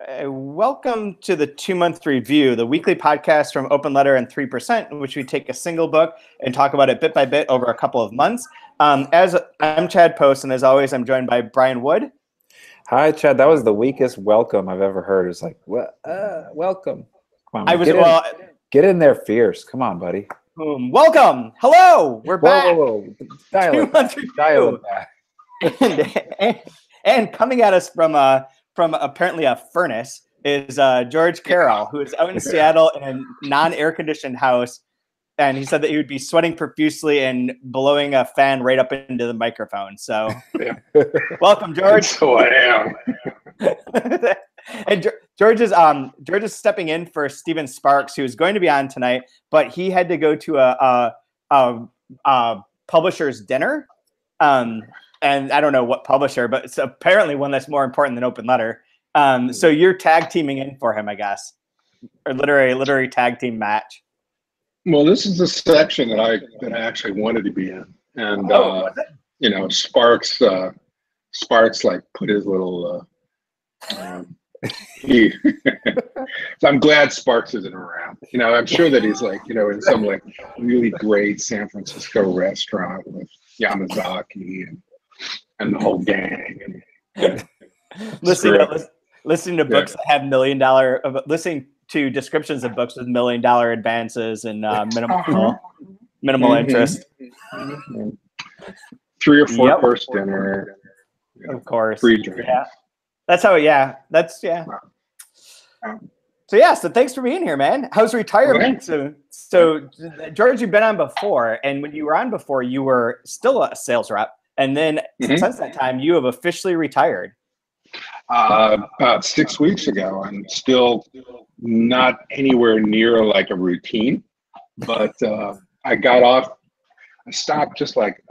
Welcome to the 2-month review, the weekly podcast from Open Letter and 3%, in which we take a single book and talk about it bit by bit over a couple of months. As I'm Chad Post, and as always, I'm joined by Brian Wood. Hi, Chad. That was the weakest welcome I've ever heard. It's like, welcome. Come on, get in there fierce. Come on, buddy. Welcome. Hello. We're back. Whoa. Dial it back. And coming at us from apparently a furnace is George Carroll, who is out in Seattle in a non-air-conditioned house. And he said that he would be sweating profusely and blowing a fan right up into the microphone. So, welcome, George. So I am. And George is stepping in for Steven Sparks, who is going to be on tonight, but he had to go to a publisher's dinner. And I don't know what publisher, but it's apparently one that's more important than Open Letter. So you're tag teaming in for him, I guess, or literary tag team match. Well, this is the section that I actually wanted to be in, and you know, Sparks like put his little. So I'm glad Sparks isn't around. You know, I'm sure that he's like, you know, in some like really great San Francisco restaurant with Yamazaki and the whole gang. And listening to books that have $1 million. Listening to descriptions of books with $1 million advances and minimal interest. 3 or 4 course dinner. Of course. Free drink. Yeah. That's how. Yeah. That's yeah. So thanks for being here, man. How's retirement? So George, you've been on before, and when you were on before, you were still a sales rep, and then since that time, you have officially retired. About 6 weeks ago. I'm still not anywhere near like a routine, but I stopped just like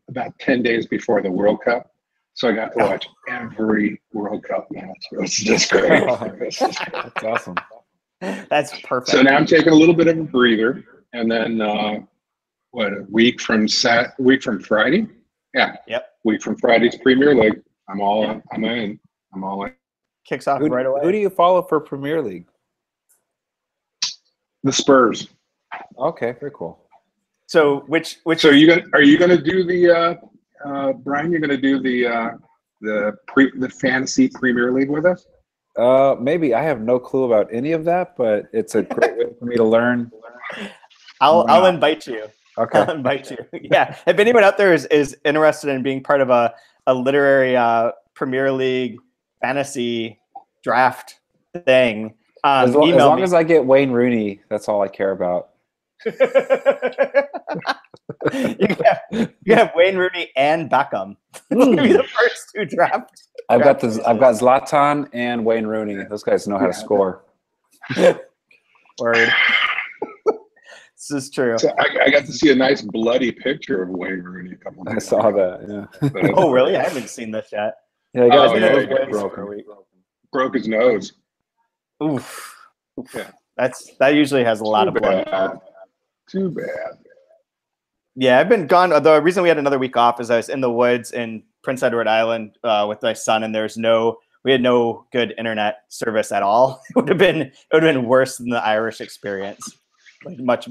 about 10 days before the World Cup. So I got to watch every World Cup match. It was just great. That's awesome. That's perfect. So now I'm taking a little bit of a breather, and then a week from Friday? Yeah. Yep. Week from Friday's Premier League. I'm in. Kicks off right away. Who do you follow for Premier League? The Spurs. Okay, very cool. So which So are you gonna do the Brian? You're gonna do the fantasy Premier League with us? Maybe. I have no clue about any of that, but it's a great way for me to learn. I'll invite you. Okay. I'll invite you. Yeah. If anyone out there is interested in being part of a literary Premier League fantasy draft thing, as long as I get Wayne Rooney, that's all I care about. you have Wayne Rooney and Beckham. Those be the first 2 drafts. I've got Zlatan and Wayne Rooney. Those guys know how to score. Word. This is true. So I got to see a nice bloody picture of Wayne Rooney a couple of days ago. I saw that. Yeah. Oh, really? I haven't seen this yet. Yeah, he broke his nose. Oof. Yeah. That usually has a lot of blood. Too bad. Yeah, I've been gone. The reason we had another week off is I was in the woods in Prince Edward Island with my son, and we had no good internet service at all. It would have been worse than the Irish experience. Like much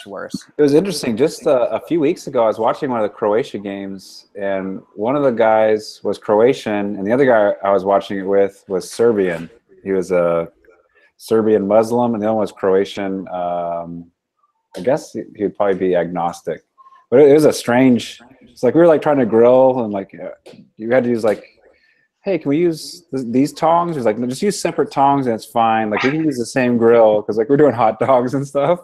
worse. It was interesting. Just a few weeks ago, I was watching one of the Croatia games, and one of the guys was Croatian, and the other guy I was watching it with was Serbian. He was a Serbian Muslim, and the other one was Croatian. I guess he would probably be agnostic. But it was a strange. It's like we were like trying to grill, and like you had to use like, hey, can we use these tongs? He's like, no, just use separate tongs and it's fine. Like we can use the same grill because like we're doing hot dogs and stuff.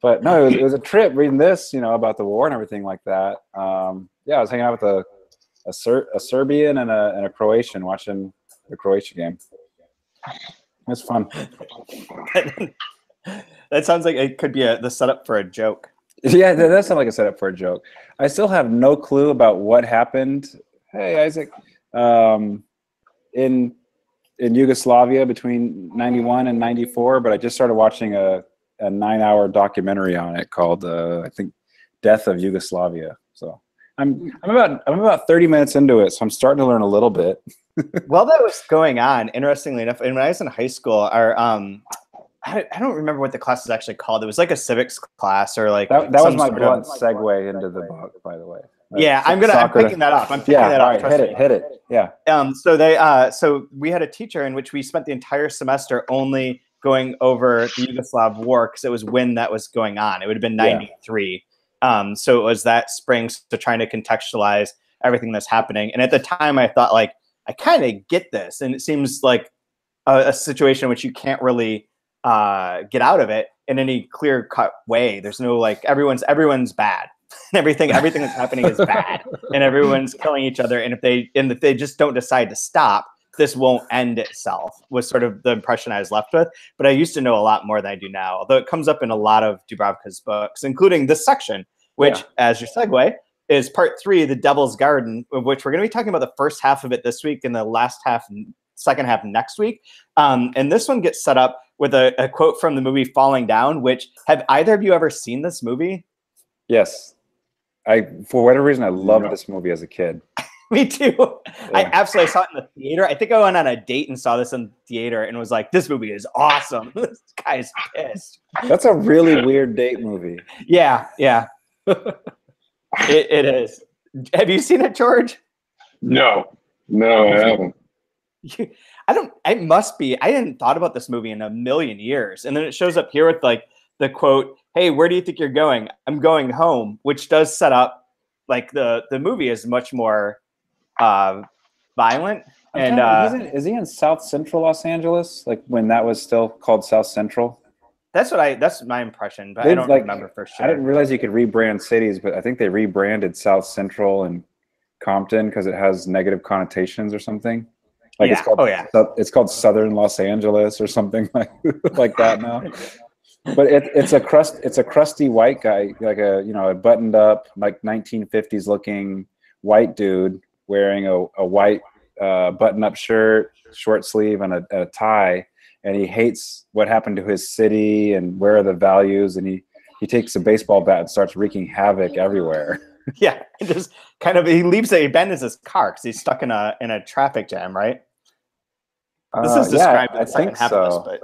But no, it was a trip reading this, you know, about the war and everything like that. Yeah, I was hanging out with a Serbian and a Croatian watching the Croatia game. It was fun. That sounds like it could be the setup for a joke. Yeah, that does sound like a setup for a joke. I still have no clue about what happened. Hey, Isaac, in Yugoslavia between 91 and 94, but I just started watching a 9-hour documentary on it called, I think, Death of Yugoslavia. So I'm about 30 minutes into it, so I'm starting to learn a little bit. While that was going on, interestingly enough, and when I was in high school, our I don't remember what the class is actually called. It was like a civics class or like That was my sort blunt segue into the book, by the way. Yeah, I'm picking that up. I'm picking that up. All right, hit it. Yeah. So we had a teacher in which we spent the entire semester only going over the Yugoslav war because it was when that was going on. It would have been 93. So it was that spring, so trying to contextualize everything that's happening. And at the time, I thought, like, I kind of get this, and it seems like a situation in which you can't really get out of it in any clear-cut way. There's no like everyone's bad. everything that's happening is bad, and everyone's killing each other. And if they just don't decide to stop, this won't end itself. Was sort of the impression I was left with. But I used to know a lot more than I do now. Although it comes up in a lot of Dubravka's books, including this section, which, as your segue, is part 3, The Devil's Garden, of which we're going to be talking about the first half of it this week and the second half next week. And this one gets set up with a quote from the movie Falling Down, which, have either of you ever seen this movie? Yes. For whatever reason, I loved this movie as a kid. Me too. Yeah. I absolutely saw it in the theater. I think I went on a date and saw this in the theater and was like, this movie is awesome. This guy's pissed. That's a really weird date movie. Yeah. It is. Have you seen it, George? No, I haven't. It must be. I hadn't thought about this movie in a million years. And then it shows up here with like the quote, "Hey, where do you think you're going? I'm going home," which does set up like the movie is much more violent. And is he in South Central Los Angeles? Like when that was still called South Central? That's my impression, but I don't remember for sure. I didn't realize you could rebrand cities, but I think they rebranded South Central and Compton because it has negative connotations or something. Like it's called Southern Los Angeles or something like that now. But it's a crusty white guy, like a buttoned up like 1950s looking white dude wearing a white button up shirt, short sleeve, and a tie. And he hates what happened to his city and where are the values. And he takes a baseball bat and starts wreaking havoc everywhere. Yeah, it just he abandons his car because he's stuck in a traffic jam, right? This is described in the second half of this,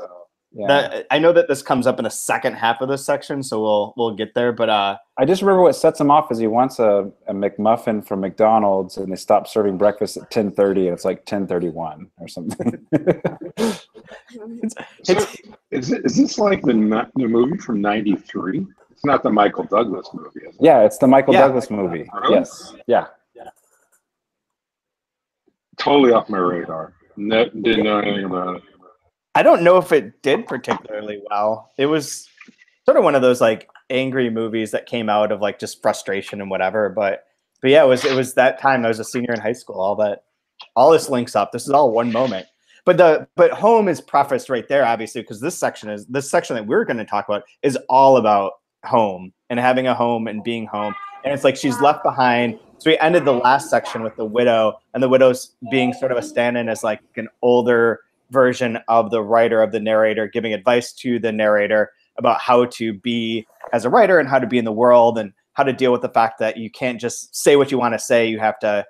but I know that this comes up in the second half of this section, so we'll get there. But I just remember what sets him off is he wants a McMuffin from McDonald's, and they stop serving breakfast at 10:30, and it's like 10:31 or something. Is this like the movie from '93? It's not the Michael Douglas movie, is it? Yeah, it's the Michael Douglas movie. Really? Yes. Yeah. Totally off my radar. Didn't know anything about it. I don't know if it did particularly well. It was sort of one of those like angry movies that came out of like just frustration and whatever. But yeah, it was that time. I was a senior in high school. All this links up. This is all one moment. But home is prefaced right there, obviously, because this section that we're going to talk about is all about home and having a home and being home. And it's like she's left behind. So we ended the last section with the widow, and the widow's being sort of a stand-in as like an older version of the writer, of the narrator, giving advice to the narrator about how to be as a writer and how to be in the world and how to deal with the fact that you can't just say what you want to say. You have to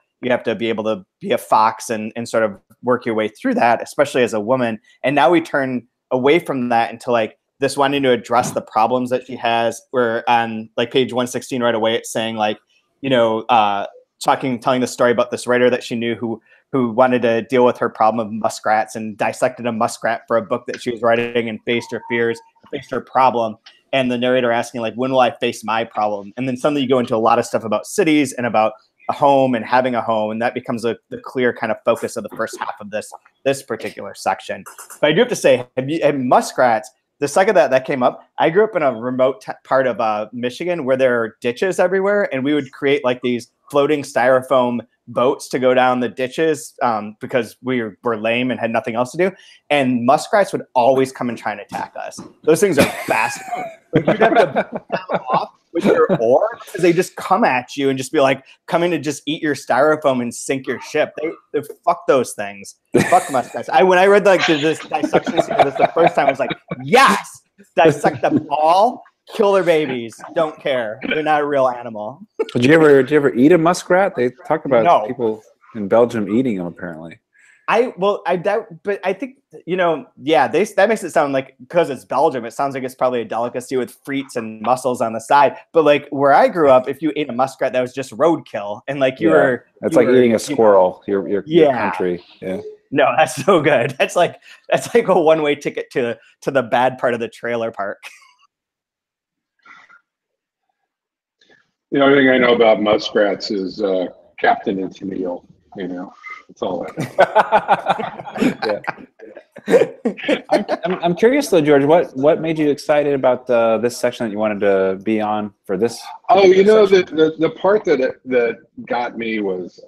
be able to be a fox and sort of work your way through that, especially as a woman. And now we turn away from that into like this wanting to address the problems that she has. Where on like page 116 right away, it's saying like, telling the story about this writer that she knew who wanted to deal with her problem of muskrats and dissected a muskrat for a book that she was writing and faced her fears, faced her problem. And the narrator asking like, when will I face my problem? And then suddenly you go into a lot of stuff about cities and about a home and having a home. And that becomes the clear kind of focus of the first half of this particular section. But I do have to say, have muskrats, the second that came up, I grew up in a remote part of Michigan where there are ditches everywhere. And we would create like these floating styrofoam boats to go down the ditches because we were lame and had nothing else to do. And muskrats would always come and try and attack us. Those things are fast. Like you'd have to beat them off with your oar because they just come at you and just be like coming to just eat your styrofoam and sink your ship. They fuck those things. Fuck muskrats. When I read like this dissection scene, this the first time, I was like, yes, dissect them all. Kill their babies. Don't care. They're not a real animal. Did you ever eat a muskrat? They talk about people in Belgium eating them apparently. I doubt, but I think, you know, yeah, that makes it sound like, because it's Belgium, it sounds like it's probably a delicacy with frites and mussels on the side. But like where I grew up, if you ate a muskrat, that was just roadkill, and like it's like eating a squirrel. Your country. Yeah. No, that's so good. That's like a one-way ticket to the bad part of the trailer park. The only thing I know about muskrats is Captain and Tennille. You know, that's all I know. I'm curious though, George. What made you excited about this section that you wanted to be on for this? Oh, you know, the part that got me was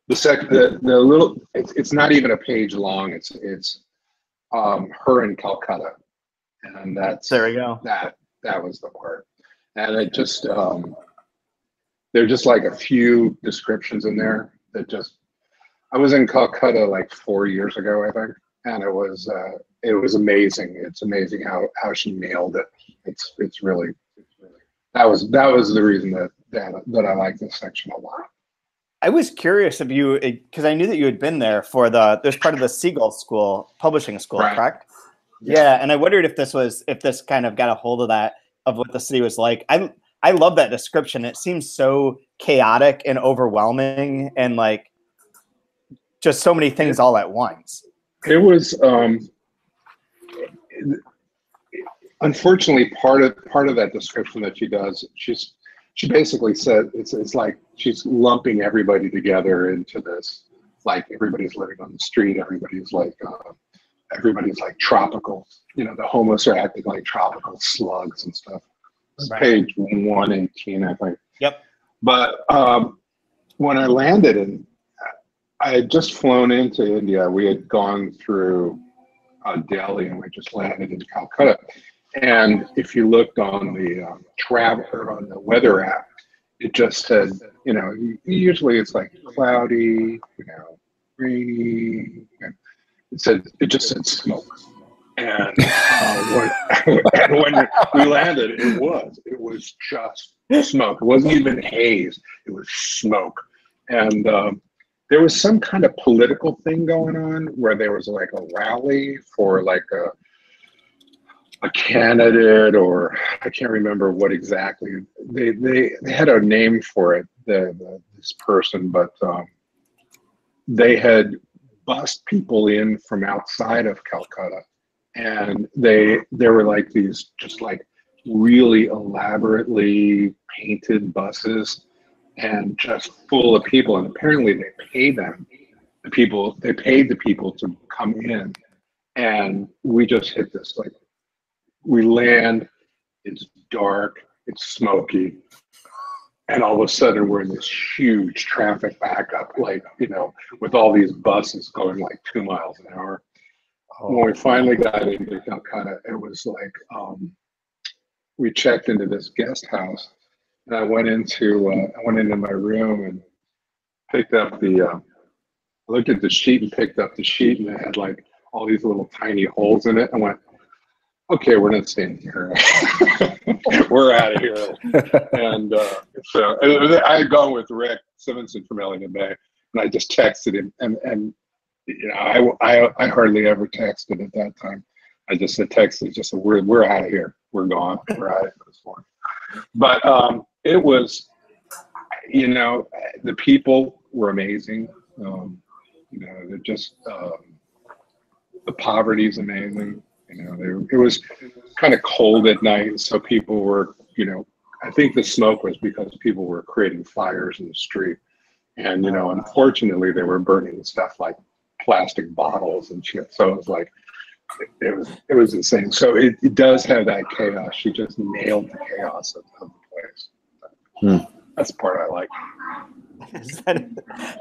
the little. It's not even a page long. It's her in Calcutta, and there we go. That was the part, and it just there are just like a few descriptions in there that just. I was in Calcutta like 4 years ago, I think, and it was amazing. It's amazing how she nailed it. It's really that was the reason that I like this section a lot. I was curious if you, because I knew that you had been there for there's part of the Seagull School publishing school, right. Correct? Yeah, and I wondered if this kind of got a hold of that, of what the city was like. I love that description. It seems so chaotic and overwhelming, and like just so many things all at once. It was unfortunately part of that description that she does. She basically said it's like she's lumping everybody together into this, like everybody's living on the street, everybody's like tropical. You know, the homeless are acting like tropical slugs and stuff. Right. Page 118, I think. Yep. But when I landed I had just flown into India. We had gone through Delhi, and we just landed in Calcutta. And if you looked on the on the weather app, it just said, you know, usually it's like cloudy, you know, rainy. It just said smoke. And when we landed, it was just smoke. It wasn't even haze. It was smoke. And there was some kind of political thing going on where there was like a rally for like a candidate, or I can't remember what exactly. They had a name for it, this person, but they had bussed people in from outside of Calcutta, and they were like these just like really elaborately painted buses, and just full of people. And apparently they paid the people to come in. And we just hit this, like, we land, it's dark, it's smoky, and all of a sudden we're in this huge traffic backup, like, you know, with all these buses going like 2 miles an hour. When we finally got into Calcutta, it was like, we checked into this guest house. And I went into my room and picked up I looked at the sheet and picked up the sheet, and it had like all these little tiny holes in it. I went, okay, we're not staying here. We're out of here. And so I had gone with Rick Simonson from Ellington Bay, and I just texted him. And you know, I hardly ever texted at that time. I just said we're out of here. We're gone. We're out of here this morning. But it was, you know, the people were amazing. You know, they're just the poverty is amazing. You know, it was kind of cold at night, so people were, you know, I think the smoke was because people were creating fires in the street, and you know, unfortunately, they were burning stuff like plastic bottles and shit. So it was like, it was insane. So it does have that chaos. She just nailed the chaos of the place. That's the part I like.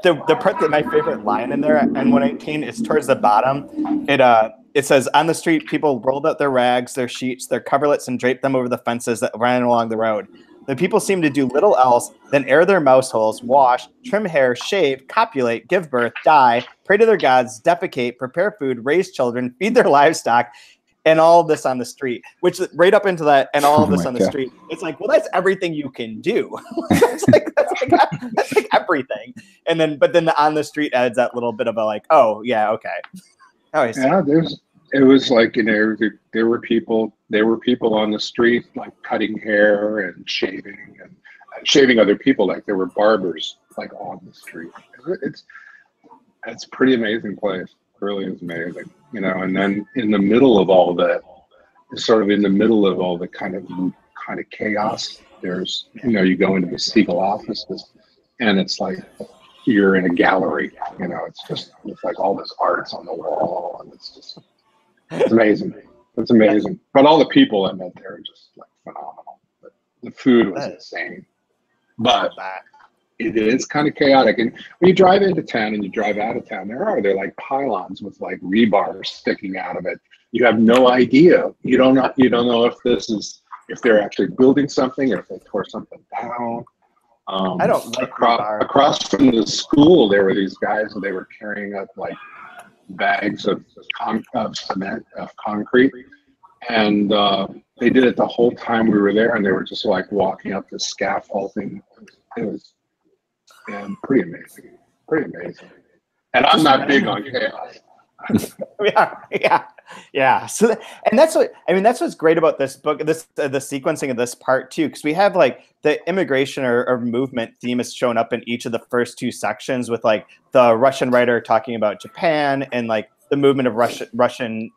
The part that my favorite line in there and 118 is towards the bottom. It says, on the street, people rolled out their rags, their sheets, their coverlets, and draped them over the fences that ran along the road. The people seemed to do little else than air their mouse holes, wash, trim hair, shave, copulate, give birth, die, pray to their gods, defecate, prepare food, raise children, feed their livestock, and all this on the street, which right up into that, and all of this on the God. street. It's like, well, that's everything you can do. that's like everything. And then, but then the on the street adds that little bit of a like, oh yeah, okay. Oh, Yeah, it was like, you know, there were people on the street like cutting hair and shaving other people, like there were barbers like on the street. It's a pretty amazing place. It really is amazing, you know. And then in the middle of all that, sort of in the middle of all the kind of chaos, there's, you know, you go into the Siegel offices, and it's like you're in a gallery, you know. It's like all this art's on the wall, and it's amazing. It's amazing. But all the people I met there are just like phenomenal. But the food was insane. But it is kind of chaotic. And when you drive into town and you drive out of town, they're like pylons with like rebar sticking out of it. You have no idea. You don't know if they're actually building something or if they tore something down. I don't like across from the school, there were these guys, and they were carrying up like bags of cement, of concrete, and they did it the whole time we were there, and they were just like walking up the scaffolding. It was pretty amazing. And I'm not big on chaos. yeah. So, and that's what's great about this book, the sequencing of this part too, because we have like the immigration or movement theme has shown up in each of the first two sections, with like the Russian writer talking about Japan and like the movement of Russian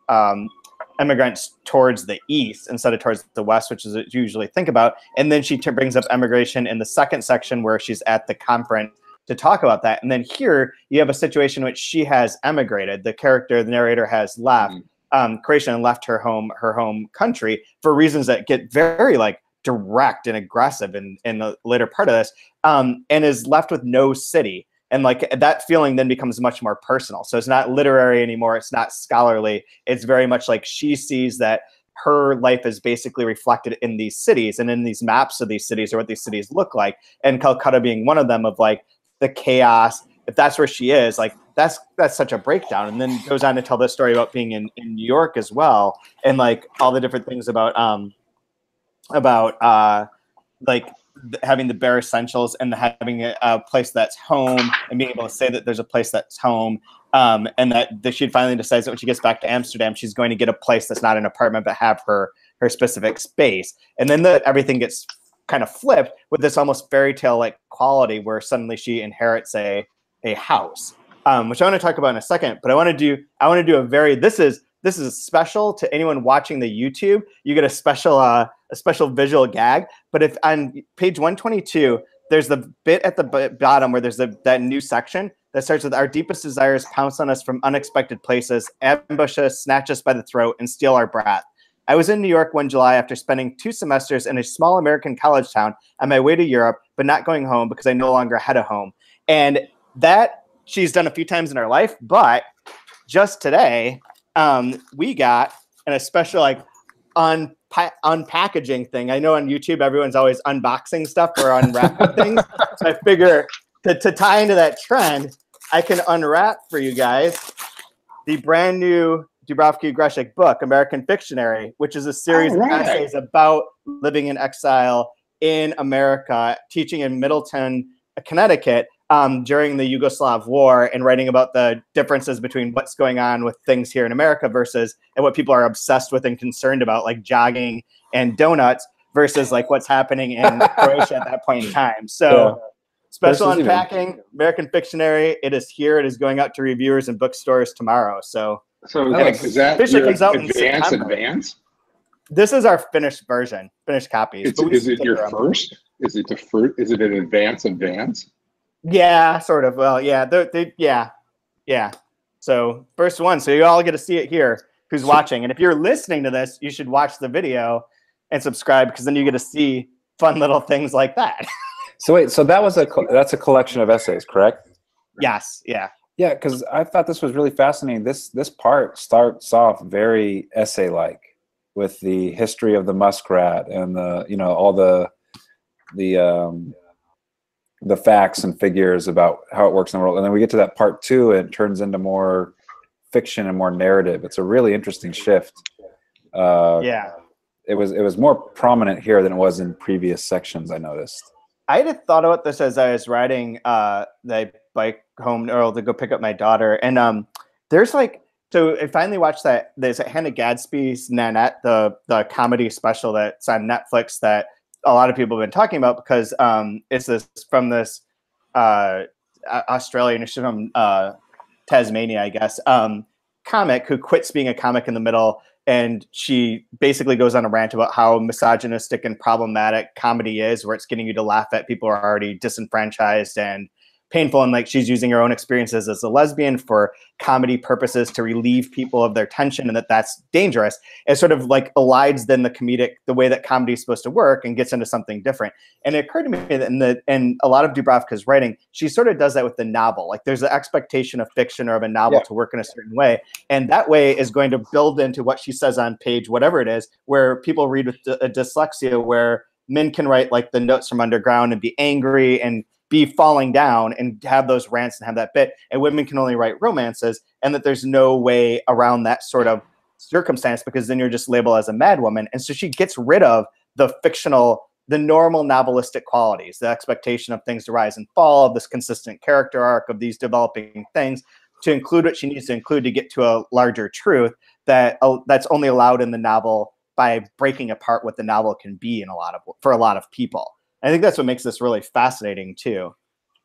immigrants towards the east instead of towards the west, which is what you usually think about. And then she brings up immigration in the second section where she's at the conference to talk about that. And then here you have a situation in which she has emigrated. The narrator has left Croatia and left her home country for reasons that get very like direct and aggressive in the later part of this, and is left with no city. And like that feeling then becomes much more personal. So it's not literary anymore. It's not scholarly. It's very much like she sees that her life is basically reflected in these cities and in these maps of these cities, or what these cities look like. And Calcutta being one of them, of like the chaos. If that's where she is, like that's such a breakdown. And then goes on to tell this story about being in New York as well, and like all the different things about like having the bare essentials and having a place that's home, and being able to say that there's a place that's home, and that she finally decides that when she gets back to Amsterdam, she's going to get a place that's not an apartment but have her specific space. And then everything gets kind of flipped with this almost fairy tale like quality, where suddenly she inherits a house, which I want to talk about in a second. But I want to do a very, this is special to anyone watching the YouTube. You get a special visual gag. But if on page 122, there's the bit at the bottom where there's that new section that starts with, "Our deepest desires pounce on us from unexpected places, ambush us, snatch us by the throat, and steal our breath. I was in New York one July after spending 2 semesters in a small American college town on my way to Europe, but not going home because I no longer had a home." And that she's done a few times in her life, but just today, we got a special like unpackaging thing. I know on YouTube everyone's always unboxing stuff or unwrapping things. So I figure to tie into that trend, I can unwrap for you guys the brand new Dubravka Ugresic book, American Fictionary, which is a series of essays about living in exile in America, teaching in Middleton, Connecticut, during the Yugoslav War, and writing about the differences between what's going on with things here in America versus and what people are obsessed with and concerned about, like jogging and donuts, versus like what's happening in Croatia at that point in time. So special unpacking, American Fictionary. It is here. It is going out to reviewers and bookstores tomorrow. So is that your advance? This is our finished version, finished copies. Is it your first? Is it the first? Is it an advance? Yeah, sort of. Well, yeah, yeah. So first one. So you all get to see it here. Who's watching? And if you're listening to this, you should watch the video and subscribe, because then you get to see fun little things like that. So wait, so that's a collection of essays, correct? Yes. Yeah. Yeah, because I thought this was really fascinating. This part starts off very essay-like, with the history of the muskrat and all the facts and figures about how it works in the world. And then we get to that part 2, and it turns into more fiction and more narrative. It's a really interesting shift. Yeah. It was more prominent here than it was in previous sections, I noticed. I had thought about this as I was riding the bike home to go pick up my daughter. And there's like, so I finally watched that. There's a Hannah Gadsby's Nanette, the comedy special that's on Netflix that a lot of people have been talking about because it's this from this Australian, she's from Tasmania, I guess, comic who quits being a comic in the middle. And she basically goes on a rant about how misogynistic and problematic comedy is, where it's getting you to laugh at people who are already disenfranchised and painful. And like she's using her own experiences as a lesbian for comedy purposes to relieve people of their tension, and that's dangerous. It sort of like elides then the way that comedy is supposed to work and gets into something different. And it occurred to me that in a lot of Dubravka's writing, she sort of does that with the novel. Like there's an expectation of fiction or of a novel to work in a certain way. And that way is going to build into what she says on page, whatever it is, where people read with a dyslexia, where men can write like the Notes from Underground and be angry and be falling down and have those rants and have that bit, and women can only write romances, and that there's no way around that sort of circumstance because then you're just labeled as a mad woman. And so she gets rid of the normal novelistic qualities, the expectation of things to rise and fall, of this consistent character arc, of these developing things, to include what she needs to include to get to a larger truth that's only allowed in the novel by breaking apart what the novel can be for a lot of people. I think that's what makes this really fascinating too.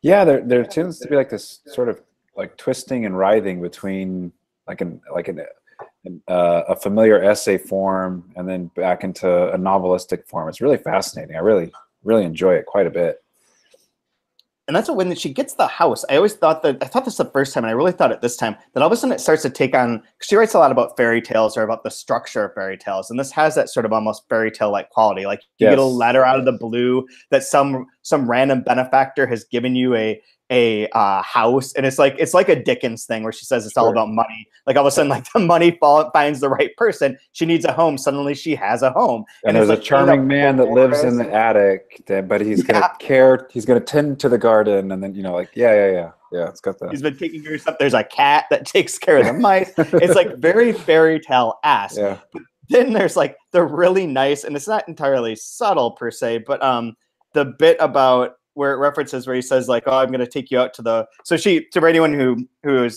Yeah, there tends to be like this sort of like twisting and writhing between a familiar essay form and then back into a novelistic form. It's really fascinating. I really enjoy it quite a bit. And that's when she gets the house. I thought this the first time, and I really thought it this time, that all of a sudden it starts to take on, because she writes a lot about fairy tales or about the structure of fairy tales. And this has that sort of almost fairy tale-like quality. Like you get a letter out of the blue that some random benefactor has given you a house, and it's like a Dickens thing where she says it's all about money. Like all of a sudden, like the money finds the right person. She needs a home. Suddenly she has a home. And there's a charming man that lives in the attic, but he's gonna care. He's gonna tend to the garden, and then yeah. It's got that. He's been taking care of stuff. There's a cat that takes care of the mice. It's like very fairy tale-esque. Yeah. But then there's like the really nice, and it's not entirely subtle per se, but the bit about where it references where he says like, "Oh, I'm going to take you out to the." So for anyone who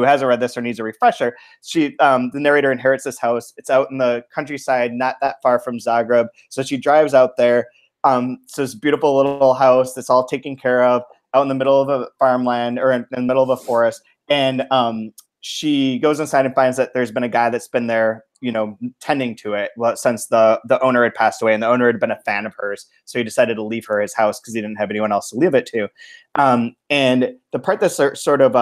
hasn't read this or needs a refresher, the narrator inherits this house. It's out in the countryside, not that far from Zagreb. So she drives out there. So it's a beautiful little house that's all taken care of out in the middle of a farmland or in the middle of a forest. And she goes inside and finds that there's been a guy that's been there, tending to it since the owner had passed away, and the owner had been a fan of hers. So he decided to leave her his house because he didn't have anyone else to leave it to. And the part that's sort of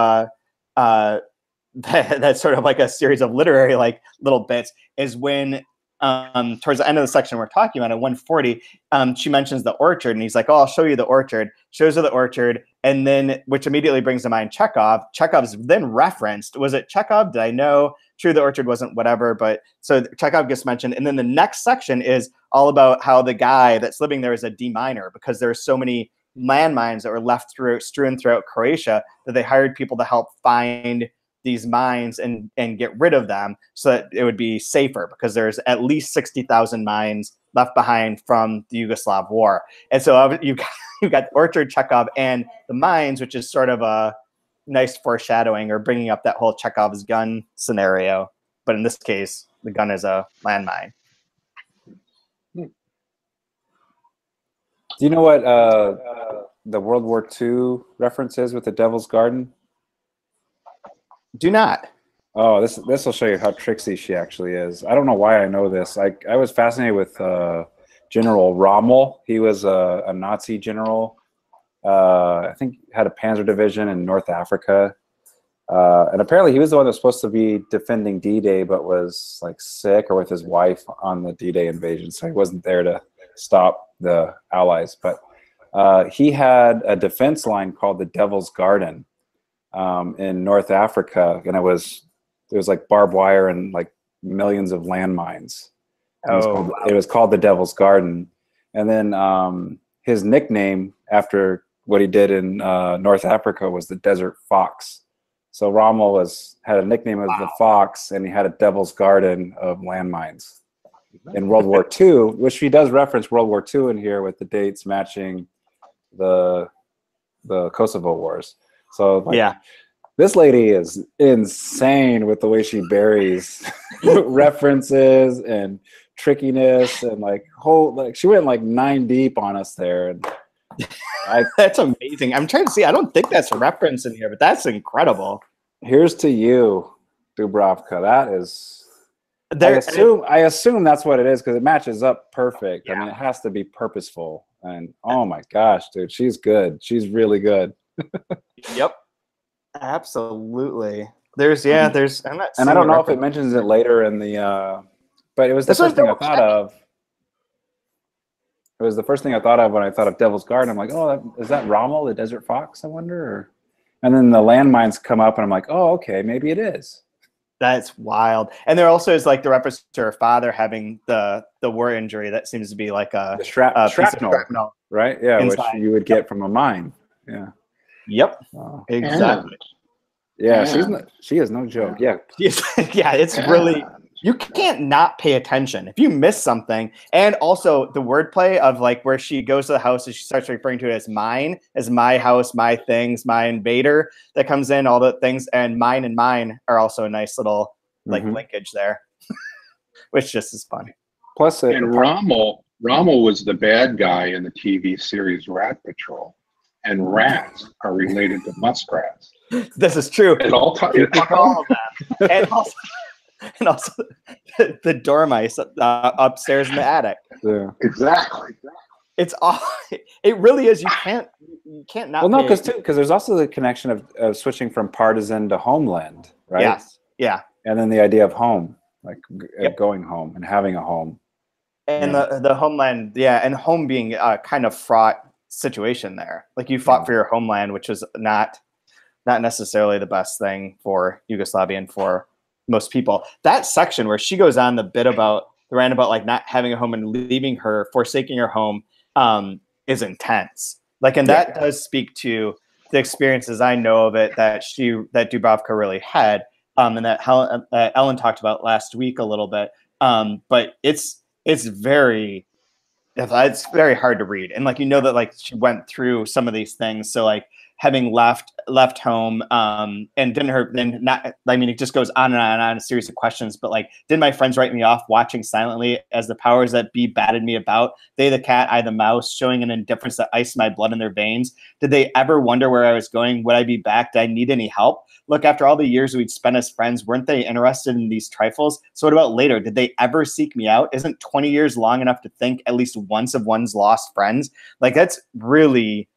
that's sort of like a series of literary like little bits is when towards the end of the section we're talking about at 140, she mentions the orchard, and he's like, "Oh, I'll show you the orchard." Shows her the orchard, and then which immediately brings to mind Chekhov. Chekhov's then referenced. Was it Chekhov? Did I know? True, the orchard wasn't whatever, but so Chekhov gets mentioned, and then the next section is all about how the guy that's living there is a deminer because there are so many landmines that were left strewn throughout Croatia that they hired people to help find these mines and get rid of them so that it would be safer, because there's at least 60,000 mines left behind from the Yugoslav war. And so you've got Orchard, Chekhov, and the mines, which is sort of a nice foreshadowing or bringing up that whole Chekhov's gun scenario. But in this case, the gun is a landmine. Do you know what the World War II reference is with the Devil's Garden? Do not. Oh, this will show you how tricksy she actually is. I don't know why I know this. I was fascinated with General Rommel. He was a Nazi general. I think had a panzer division in North Africa. And apparently he was the one that was supposed to be defending D-Day, but was like sick or with his wife on the D-Day invasion. So he wasn't there to stop the Allies. But he had a defense line called the Devil's Garden in North Africa, and it was like barbed wire and like millions of landmines. It was called the Devil's Garden. And then his nickname after what he did in North Africa was the Desert Fox. So Rommel had a nickname as the Fox, and he had a Devil's Garden of landmines. in World War II, which she does reference World War II in here with the dates matching the Kosovo Wars. So like, yeah, this lady is insane with the way she buries references and trickiness and like she went like 9 deep on us there. And that's amazing. I'm trying to see. I don't think that's a reference in here, but that's incredible. Here's to you, Dubravka. That is. I assume that's what it is because it matches up perfect. Yeah. I mean, it has to be purposeful. And oh my gosh, dude, she's good. She's really good. Yep. Absolutely. There's I'm not. And I don't know if it mentions it later in the. But it was the first thing I thought of. It was the first thing I thought of when I thought of Devil's Garden. I'm like, oh, is that Rommel, the desert fox? I wonder. And then the landmines come up, and I'm like, oh, okay, maybe it is. That's wild. And there also is like the reference to her father having the war injury that seems to be like a shrapnel, right? Yeah, inside. Which you would get from a mine. Yeah. Yep. Exactly. Yeah, she is no joke. Yeah. Yeah, it's really, you can't not pay attention if you miss something. And also the wordplay of like where she goes to the house and she starts referring to it as mine, as my house, my things, my invader that comes in, all the things, and mine are also a nice little like linkage there, which just is funny. Plus, and Rommel was the bad guy in the TV series Rat Patrol, and rats are related to muskrats. This is true. At all times. All of them. And also the dormice upstairs in the attic. Yeah, exactly. It's all. It really is. You can't not. Well, no, because there's also the connection of switching from partisan to homeland, right? Yes. Yeah. And then the idea of home, like going home and having a home. And the homeland, and home being a kind of fraught situation there. Like you fought for your homeland, which is not necessarily the best thing for Yugoslavia and for most people. That section where she goes on the rant about like not having a home and leaving her, forsaking her home, is intense. Like, and that does speak to the experiences I know of it that Dubravka really had, and that Ellen talked about last week a little bit. But it's very hard to read, and like that like she went through some of these things. So like having left home, and it just goes on and on and on, a series of questions. But like, did my friends write me off, watching silently as the powers that be batted me about? They the cat, I the mouse, showing an indifference that iced my blood in their veins. Did they ever wonder where I was going? Would I be back? Did I need any help? Look, after all the years we'd spent as friends, weren't they interested in these trifles? So what about later? Did they ever seek me out? Isn't 20 years long enough to think at least once of one's lost friends? Like, that's really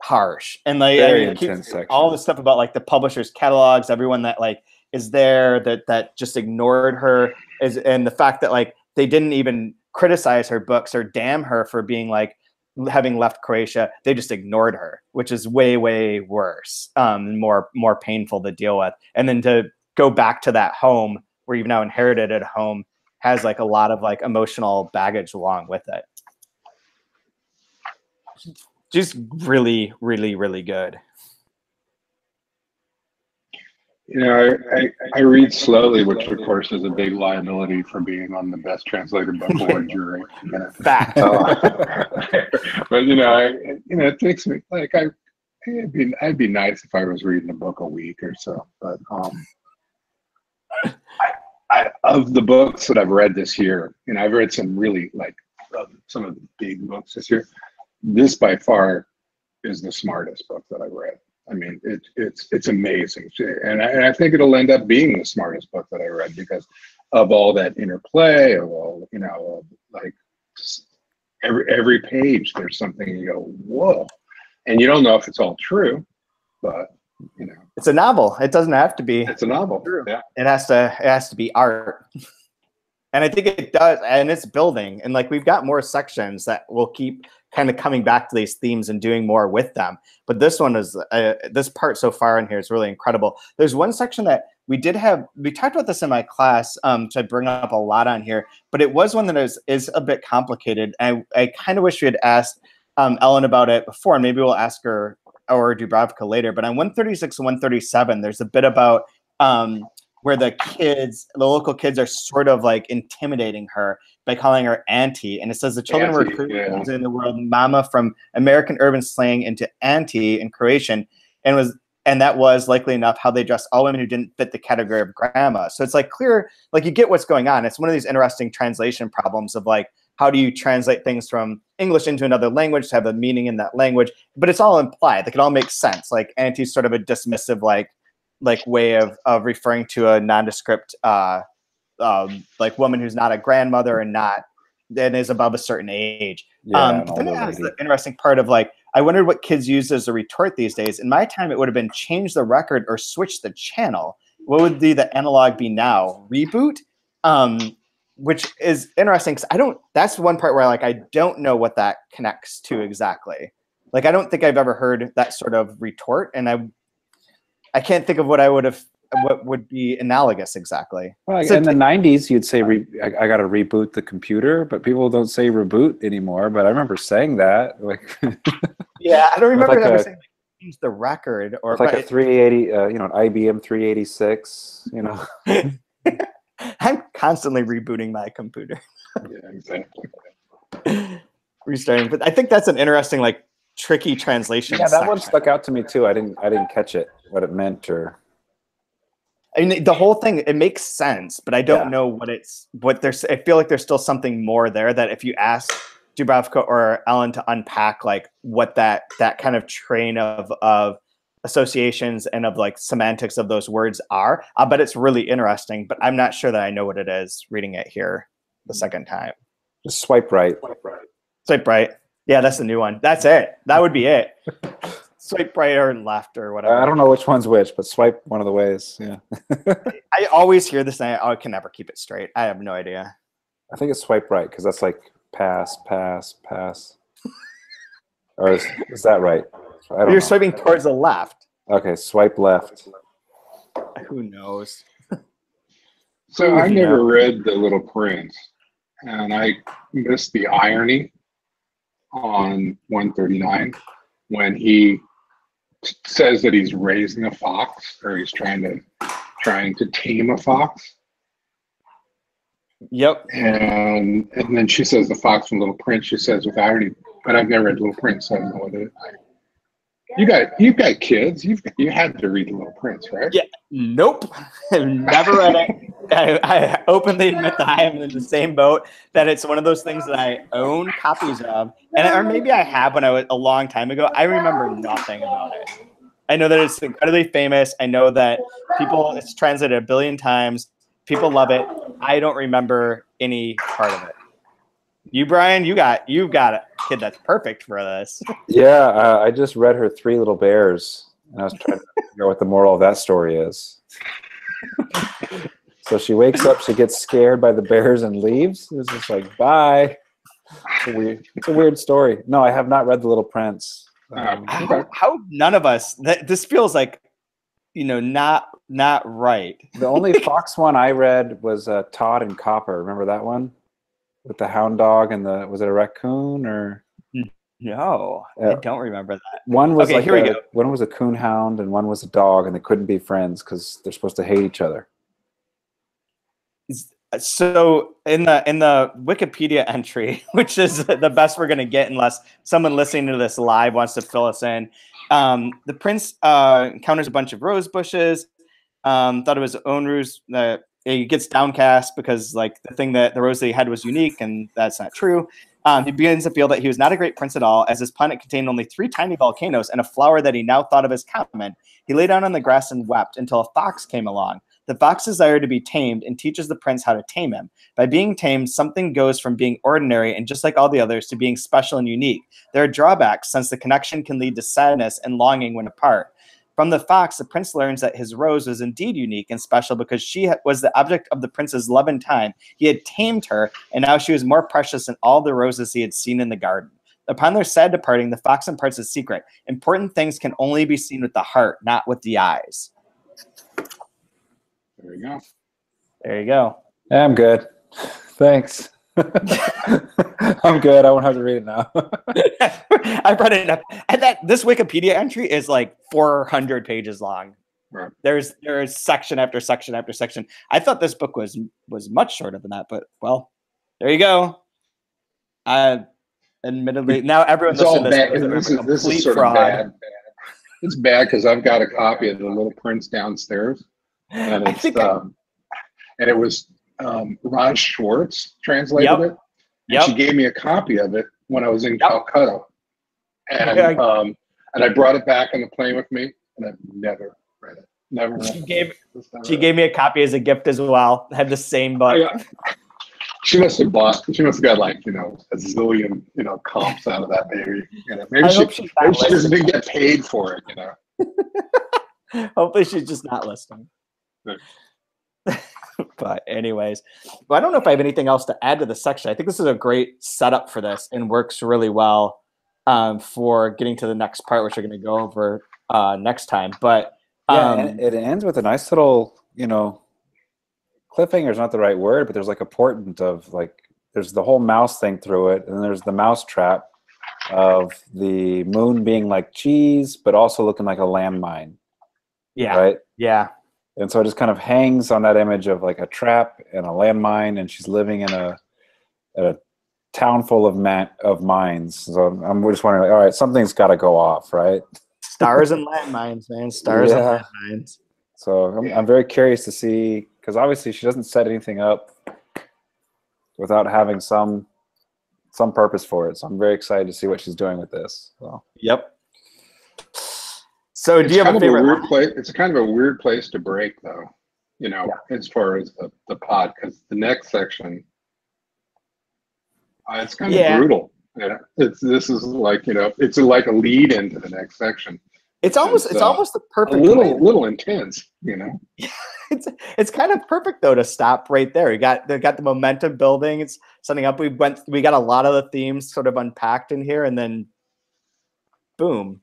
harsh. And like all the stuff about like the publishers' catalogs, everyone that like is there that just ignored her, and the fact that like they didn't even criticize her books or damn her for being like having left Croatia. They just ignored her, which is way, way worse, more painful to deal with. And then to go back to that home where you've now inherited a home has like a lot of like emotional baggage along with it. Just really, really, really good. I read slowly, which of course is a big liability for being on the best translated book award jury. Fact. But it takes me like I'd be nice if I was reading a book a week or so. But of the books that I've read this year, I've read some really like some of the big books this year. This by far is the smartest book that I've read. I mean, it's amazing, and I think it'll end up being the smartest book that I read because of all that interplay, of all like every page there's something you go whoa, and you don't know if it's all true, but it's a novel. It doesn't have to be. It's a novel. True. Yeah, it has to be art. And I think it does, and it's building. And like we've got more sections that will keep kind of coming back to these themes and doing more with them. But this one is this part so far in here is really incredible. There's one section that we talked about this in my class, which I bring up a lot on here, but it was one that is a bit complicated. And I kind of wish we had asked Ellen about it before, and maybe we'll ask her or Dubravka later. But on 136 and 137, there's a bit about where the local kids are sort of like intimidating her by calling her auntie. And it says the children were recruited in the world mama from American urban slang into auntie in Croatian, and that was likely enough how they dressed all women who didn't fit the category of grandma. So it's like clear, like you get what's going on. It's one of these interesting translation problems of like, how do you translate things from English into another language to have a meaning in that language? But it's all implied. Like it all makes sense. Like auntie is sort of a dismissive, like way of referring to a nondescript like woman who's not a grandmother and is above a certain age. But then it has the interesting part of like, I wondered what kids use as a retort these days. In my time, it would have been change the record or switch the channel. What would the analog be now? Reboot? Which is interesting because that's one part where like I don't know what that connects to exactly. Like I don't think I've ever heard that sort of retort, and I can't think of what would be analogous exactly. Well, so in the 90s, you'd say I got to reboot the computer, but people don't say reboot anymore. But I remember saying that. Like, yeah, I don't remember ever saying like, change the record or like a 380, an IBM 386. I'm constantly rebooting my computer. Yeah, exactly. Restarting, but I think that's an interesting, like, tricky translation. Yeah, that one stuck out to me too. I didn't catch it, what it meant, or. I mean, the whole thing, it makes sense, but I don't know I feel like there's still something more there that if you ask Dubravka or Ellen to unpack, like, what that kind of train of associations and of like semantics of those words are, I bet it's really interesting, but I'm not sure that I know what it is reading it here the second time. Just swipe right. Swipe right. Yeah, that's the new one. That's it. That would be it. Swipe right or left or whatever. I don't know which one's which, but swipe one of the ways. Yeah. I always hear this and I can never keep it straight. I have no idea. I think it's swipe right because that's like pass, pass, pass. Or is that right? You're swiping towards the left. Okay, swipe left. Who knows? So I never read The Little Prince, and I missed the irony on 139 when he says that he's raising a fox, or he's trying to tame a fox. Yep. And then she says the fox from Little Prince. She says with irony, but I've never read Little Prince, so I don't know what it is. You've got kids. You had to read The Little Prince, right? Yeah. Nope. I've never read it. I openly admit that I am in the same boat. That it's one of those things that I own copies of, or maybe I have when I was a long time ago. I remember nothing about it. I know that it's incredibly famous. I know that it's translated a billion times. People love it. I don't remember any part of it. You, Brian, you've got a kid that's perfect for this. Yeah, I just read her Three Little Bears, and I was trying to figure out what the moral of that story is. So she wakes up, she gets scared by the bears and leaves. It's just like, bye. It's a weird story. No, I have not read The Little Prince. How none of us? This feels like, not right. The only fox one I read was Todd and Copper. Remember that one? With the hound dog and was it a raccoon or? No, I don't remember that. One was one was a coon hound and one was a dog, and they couldn't be friends because they're supposed to hate each other. So in the Wikipedia entry, which is the best we're going to get unless someone listening to this live wants to fill us in, the prince encounters a bunch of rose bushes, thought of his own ruse. He gets downcast because like the rose that he had was unique, and that's not true. He begins to feel that he was not a great prince at all, as his planet contained only 3 tiny volcanoes and a flower that he now thought of as common. He lay down on the grass and wept until a fox came along. The fox desired to be tamed and teaches the prince how to tame him. By being tamed, something goes from being ordinary and just like all the others to being special and unique. There are drawbacks, since the connection can lead to sadness and longing when apart. From the fox, the prince learns that his rose was indeed unique and special because she was the object of the prince's love and time. He had tamed her, and now she was more precious than all the roses he had seen in the garden. Upon their sad departing, the fox imparts a secret. Important things can only be seen with the heart, not with the eyes. There you go. There you go. Yeah, I'm good. Thanks. I'm good. I won't have to read it now. I brought it up. And this Wikipedia entry is like 400 pages long. Right. There's section after section after section. I thought this book was much shorter than that, but well, there you go. Admittedly, now everyone It's all listening to bad. this knows I'm a This is complete sort fraud. of bad. It's bad because I've got a copy of The Little Prince downstairs, and it's and it was Raj Schwartz translated it, and she gave me a copy of it when I was in Calcutta, and I brought it back on the plane with me, and I've never read it. Never. She gave me a copy as a gift as well. Had the same book. She must have got like, a zillion, comps out of that baby. Maybe she just didn't get paid for it, Hopefully she's just not listening. But anyways, I don't know if I have anything else to add to this section. I think this is a great setup for this and works really well for getting to the next part, which we're going to go over next time. But and it ends with a nice little, cliffhanger is not the right word, but there's like a portent of like, there's the whole mouse thing through it, and then there's the mouse trap of the moon being like cheese, but also looking like a landmine. Yeah. Right? Yeah. And so it just kind of hangs on that image of like a trap and a landmine, and she's living in a town full of mines. So I'm just wondering, like, all right, something's got to go off, right? Stars and landmines, man. Stars and landmines. So I'm very curious to see, because obviously she doesn't set anything up without having some purpose for it. So I'm very excited to see what she's doing with this. So. Yep. So do you have a favorite weird place? It's kind of a weird place to break, though, as far as the pod, because the next section, it's kind of brutal. This is like, it's like a lead into the next section. It's almost the perfect a little intense, It's kind of perfect though to stop right there. They got the momentum building. It's setting up. We got a lot of the themes sort of unpacked in here, and then boom.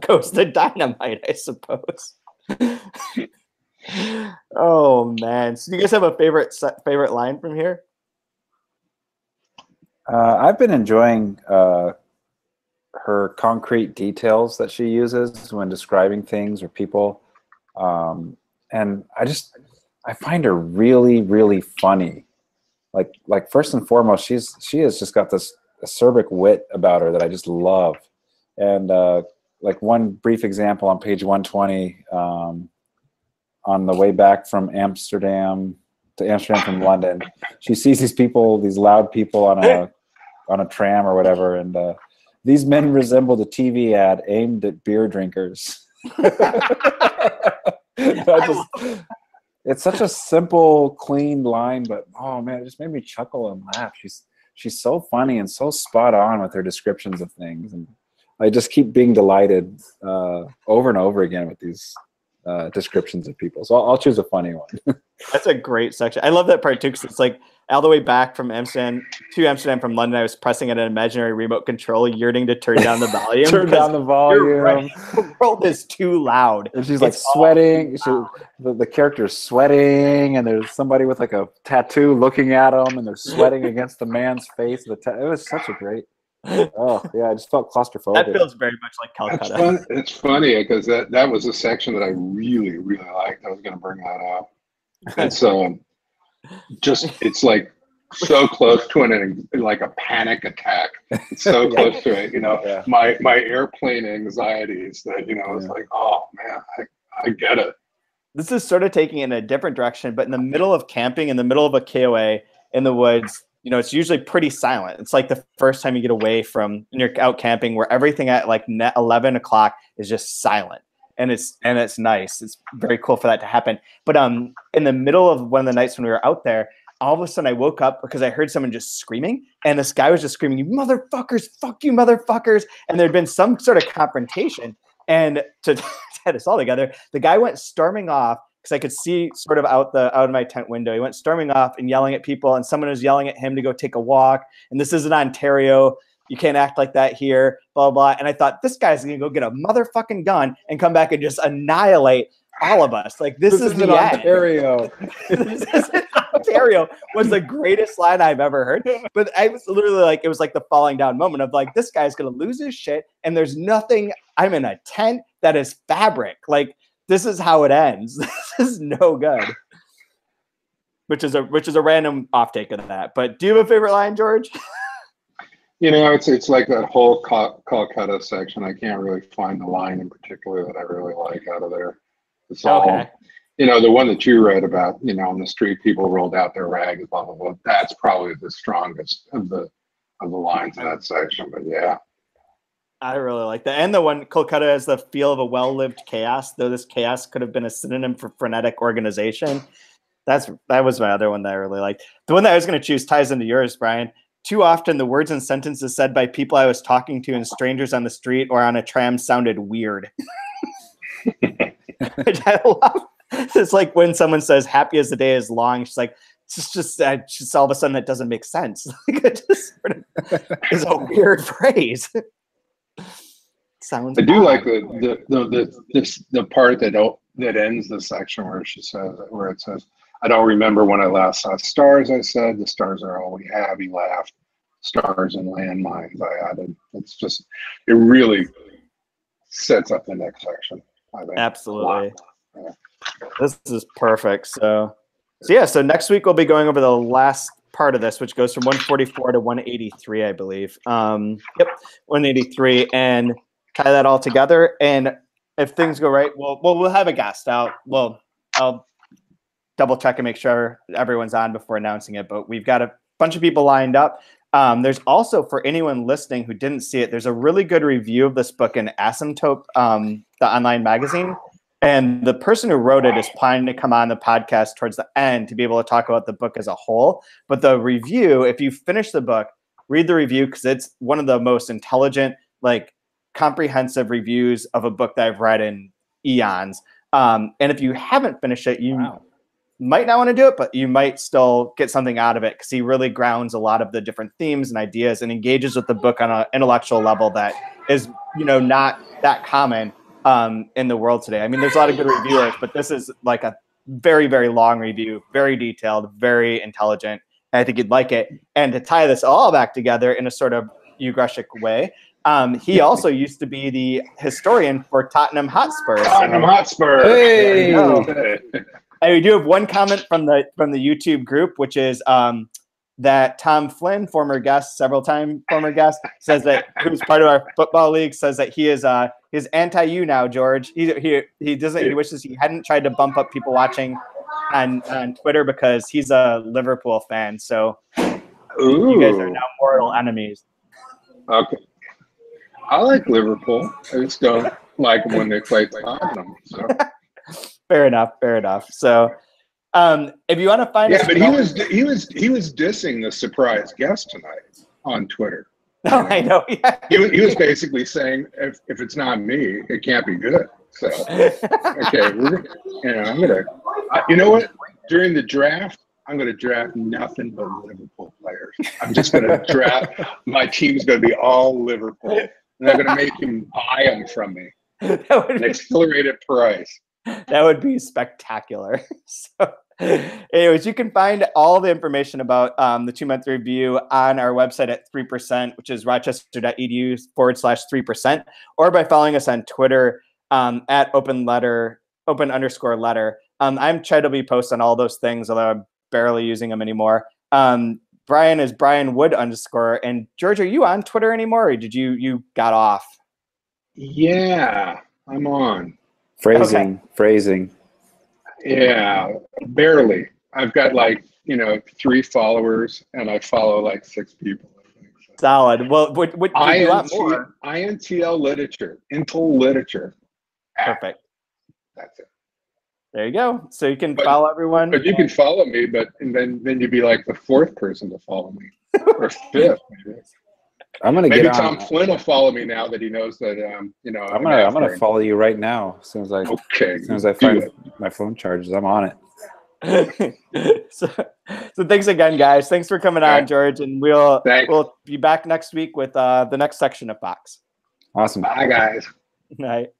Goes the dynamite, I suppose. Oh man! So do you guys have a favorite line from here? I've been enjoying her concrete details that she uses when describing things or people, and I find her really, really funny. Like first and foremost, she has just got this acerbic wit about her that I just love. And like one brief example on page 120, on the way back from Amsterdam from London, she sees these loud people on a tram or whatever, and these men resemble the TV ad aimed at beer drinkers. It's such a simple, clean line, but oh man, it just made me chuckle and laugh. She's so funny and so spot on with her descriptions of things, and I just keep being delighted over and over again with these descriptions of people. So I'll choose a funny one. That's a great section. I love that part too, because it's like all the way back from Amsterdam from London, I was pressing at an imaginary remote control, yearning to turn down the volume. Turn down the volume. Right. The world is too loud. And she's like sweating. The character's sweating, and there's somebody with like a tattoo looking at them, and they're sweating against the man's face. It was such a great. Oh yeah, I just felt claustrophobic. That feels very much like Calcutta. It's funny because that was a section that I really, really liked. I was going to bring that up. It's it's like so close to like a panic attack. It's so close to it. Yeah. My airplane anxieties that it's like, oh man, I get it. This is sort of taking it in a different direction, but in the middle of camping, in the middle of a KOA in the woods, it's usually pretty silent. It's like the first time you get away from when you're out camping, where everything at like 11 o'clock is just silent. And it's nice. It's very cool for that to happen. But in the middle of one of the nights when we were out there, all of a sudden I woke up because I heard someone just screaming, and this guy was just screaming, "You motherfuckers, fuck you motherfuckers." And there'd been some sort of confrontation. And to get us all together, the guy went storming off, because I could see sort of out of my tent window. He went storming off and yelling at people, and someone was yelling at him to go take a walk. And this is in Ontario. You can't act like that here, blah, blah. And I thought, this guy's going to go get a motherfucking gun and come back and just annihilate all of us. Like, this is the Ontario. This is Ontario was the greatest line I've ever heard. But I was literally like, it was like the falling down moment of like, this guy's going to lose his shit. And there's nothing, I'm in a tent that is fabric. Like, this is how it ends. This is no good. Which is a random off take of that. But do you have a favorite line, George? It's like that whole Calcutta section. I can't really find the line in particular that I really like out of there. It's all, Okay. the one that you read about, on the street, people rolled out their rags, blah, blah, blah. That's probably the strongest of the lines in that section. But yeah. I really like that. And the one, Calcutta has the feel of a well-lived chaos, though this chaos could have been a synonym for frenetic organization. That was my other one that I really liked. The one that I was going to choose ties into yours, Brian. Too often, the words and sentences said by people I was talking to and strangers on the street or on a tram sounded weird. Which I love. It's like when someone says "happy as the day is long," she's like, just all of a sudden it doesn't make sense. Like it just sort of is a weird phrase. Sounds. I do like the part that ends the section where it says, "I don't remember when I last saw stars." I said, "The stars are all we have." He laughed. "Stars and landmines," I added. It really sets up the next section, I think. Absolutely. Yeah. This is perfect. So next week we'll be going over the last part of this, which goes from 144 to 183, I believe. 183, and tie that all together. And if things go right, we'll have a guest out. Well, I'll double check and make sure everyone's on before announcing it, but we've got a bunch of people lined up. There's also, for anyone listening who didn't see it, there's a really good review of this book in Asymptote, the online magazine. And the person who wrote it is planning to come on the podcast towards the end to be able to talk about the book as a whole. But the review, if you finish the book, read the review, because it's one of the most intelligent, like comprehensive reviews of a book that I've read in eons. And if you haven't finished it, you might not want to do it, but you might still get something out of it, because he really grounds a lot of the different themes and ideas and engages with the book on an intellectual level that is, not that common in the world today. I mean, there's a lot of good reviewers, but this is like a very, very long review, very detailed, very intelligent. And I think you'd like it. And to tie this all back together in a sort of Ugresic way, he also used to be the historian for Tottenham Hotspur. Tottenham Hotspur. Hey. And we do have one comment from the YouTube group, which is that Tom Flynn, several time former guest, says that, who's part of our football league, says that he is anti-you now, George. He wishes he hadn't tried to bump up people watching on Twitter because he's a Liverpool fan. So you guys are now mortal enemies. Okay. I like Liverpool. I just don't like them when they play Tottenham. So. Fair enough. So, if you want to find us, but he was dissing the surprise guest tonight on Twitter. Oh, I know. Yeah. He was basically saying, if it's not me, it can't be good. So, okay, I'm gonna. You know what? During the draft, I'm gonna draft nothing but Liverpool players. I'm just gonna draft. My team's gonna be all Liverpool, and I'm gonna make him buy them from me. An accelerated price. That would be spectacular. So, anyways, you can find all the information about the 2-month review on our website at 3%, which is rochester.edu/3%, or by following us on Twitter at open_letter. I'm trying to be post on all those things, although I'm barely using them anymore. Brian is Brian Wood _. And George, are you on Twitter anymore, or did you got off? Yeah, I'm on. Phrasing. Yeah, barely. I've got 3 followers, and I follow 6 people. I think, so. Solid. Well, would you want more? INTL literature, Intel literature. Perfect. That's it. There you go. So you can follow everyone. But you can follow me, and then you'd be like the 4th person to follow me, or 5th. Maybe. I'm gonna maybe get Tom on. Flynn will follow me now that he knows that I'm gonna follow you right now as soon as I find my phone charges. I'm on it. so thanks again, guys. Thanks for coming on, George, and we'll be back next week with the next section of Fox. Awesome. Bye, guys. Night.